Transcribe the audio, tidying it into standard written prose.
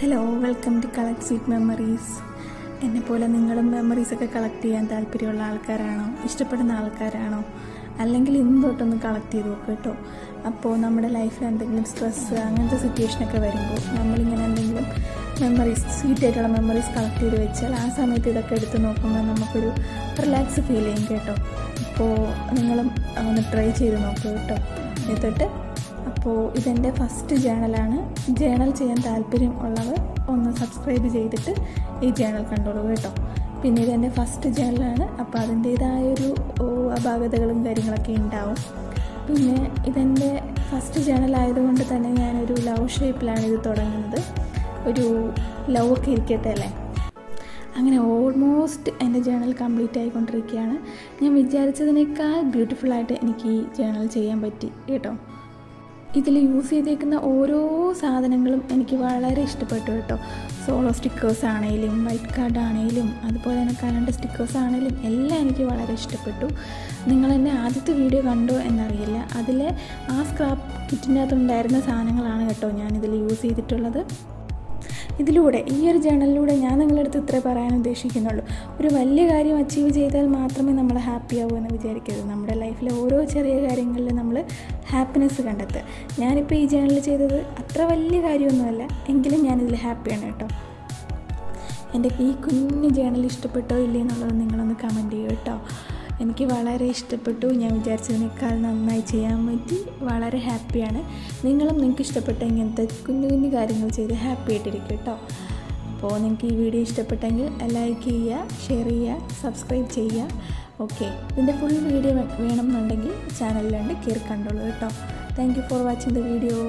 Hello, welcome to collect sweet memories. എന്നെപ്പോലെ നിങ്ങളും മെമ്മറീസൊക്കെ collect ചെയ്യാൻ താല്പര്യമുള്ള ആൾക്കാരാണോ, ഇഷ്ടപ്പെടുന്ന ആൾക്കാരാണോ? അല്ലെങ്കിൽ ഇന്ന് തൊട്ടൊന്ന് കളക്ട് ചെയ്ത് നോക്കുക കേട്ടോ. അപ്പോൾ നമ്മുടെ ലൈഫിൽ എന്തെങ്കിലും സ്ട്രെസ്സ് അങ്ങനത്തെ സിറ്റുവേഷനൊക്കെ വരുമ്പോൾ നമ്മളിങ്ങനെ എന്തെങ്കിലും മെമ്മറീസ്, സ്വീറ്റായിട്ടുള്ള മെമ്മറീസ് കളക്ട് ചെയ്ത് വെച്ചാൽ ആ സമയത്ത് ഇതൊക്കെ എടുത്ത് നോക്കുമ്പോൾ നമുക്കൊരു റിലാക്സ് ഫീൽ ചെയ്യും കേട്ടോ. അപ്പോൾ നിങ്ങളും ഒന്ന് ട്രൈ ചെയ്ത് നോക്കുക കേട്ടോ എന്നിട്ട്. അപ്പോൾ ഇതെൻ്റെ ഫസ്റ്റ് ജേണലാണ്. ജേണൽ ചെയ്യാൻ താല്പര്യം ഉള്ളവർ ഒന്ന് സബ്സ്ക്രൈബ് ചെയ്തിട്ട് ഈ ജേണൽ കണ്ടോളൂ കേട്ടോ. പിന്നെ ഇതെൻ്റെ ഫസ്റ്റ് ജേണലാണ്, അപ്പോൾ അതിൻ്റേതായൊരു അപാകതകളും കാര്യങ്ങളൊക്കെ ഉണ്ടാവും. പിന്നെ ഇതെൻ്റെ ഫസ്റ്റ് ജേണലായതുകൊണ്ട് തന്നെ ഞാനൊരു ലവ് ഷേപ്പിലാണ് ഇത് തുടങ്ങുന്നത്. ഒരു ലവ് ഒക്കെ ഇരിക്കട്ടെ അല്ലേ. അങ്ങനെ ഓൾമോസ്റ്റ് എൻ്റെ ജേണൽ കംപ്ലീറ്റ് ആയിക്കൊണ്ടിരിക്കുകയാണ്. ഞാൻ വിചാരിച്ചതിനേക്കാൾ ബ്യൂട്ടിഫുള്ളായിട്ട് എനിക്ക് ഈ ജേണൽ ചെയ്യാൻ പറ്റി കേട്ടോ. ഇതിൽ യൂസ് ചെയ്തേക്കുന്ന ഓരോ സാധനങ്ങളും എനിക്ക് വളരെ ഇഷ്ടപ്പെട്ടു കേട്ടോ. സോളോ സ്റ്റിക്കേഴ്സ് ആണെങ്കിലും വൈറ്റ് കാർഡ് ആണെങ്കിലും അതുപോലെ തന്നെ കലണ്ടർ സ്റ്റിക്കേഴ്സ് ആണെങ്കിലും എല്ലാം എനിക്ക് വളരെ ഇഷ്ടപ്പെട്ടു. നിങ്ങളെന്നെ ആദ്യത്തെ വീഡിയോ കണ്ടോ എന്നറിയില്ല, അതിലെ ആ സ്ക്രാപ്പ് കിറ്റിൻ്റെ അകത്തുണ്ടായിരുന്ന സാധനങ്ങളാണ് കേട്ടോ ഞാനിതിൽ യൂസ് ചെയ്തിട്ടുള്ളത്. ഇതിലൂടെ, ഈ ഒരു ജേണലിലൂടെ ഞാൻ നിങ്ങളുടെ അടുത്ത് ഇത്രേ പറയാൻ ഉദ്ദേശിക്കുന്നുള്ളൂ. ഒരു വലിയ കാര്യം അച്ചീവ് ചെയ്താൽ മാത്രമേ നമ്മൾ ഹാപ്പി ആവൂ എന്ന് വിചാരിക്കരുത്. നമ്മുടെ ലൈഫിലെ ഓരോ ചെറിയ കാര്യങ്ങളിൽ നമ്മൾ ഹാപ്പിനെസ് കണ്ടെത്തുക. ഞാനിപ്പോൾ ഈ ജേണലിൽ ചെയ്തത് അത്ര വലിയ കാര്യമൊന്നുമല്ല, എങ്കിലും ഞാനിതിൽ ഹാപ്പിയാണ് കേട്ടോ. എൻ്റെ ഈ കുഞ്ഞു ജേണൽ ഇഷ്ടപ്പെട്ടോ ഇല്ലേ എന്നുള്ളത് നിങ്ങളൊന്ന് കമൻറ്റ് ചെയ്യൂ കേട്ടോ. എനിക്ക് വളരെ ഇഷ്ടപ്പെട്ടു. ഞാൻ വിചാരിച്ചതിനേക്കാൾ നന്നായി ചെയ്യാൻ പറ്റി. വളരെ ഹാപ്പിയാണ്. നിങ്ങൾക്ക് ഇഷ്ടപ്പെട്ട ഇങ്ങനത്തെ കുഞ്ഞു കുഞ്ഞു കാര്യങ്ങൾ ചെയ്ത് ഹാപ്പി ആയിട്ടിരിക്കും കേട്ടോ. അപ്പോൾ നിങ്ങൾക്ക് ഈ വീഡിയോ ഇഷ്ടപ്പെട്ടെങ്കിൽ ലൈക്ക് ചെയ്യുക, ഷെയർ ചെയ്യുക, സബ്സ്ക്രൈബ് ചെയ്യുക. ഓക്കെ, ഇതിൻ്റെ ഫുൾ വീഡിയോ വേണമെന്നുണ്ടെങ്കിൽ ചാനലിലുണ്ട്, കയറി കണ്ടോളൂ കേട്ടോ. Thank you for watching the video.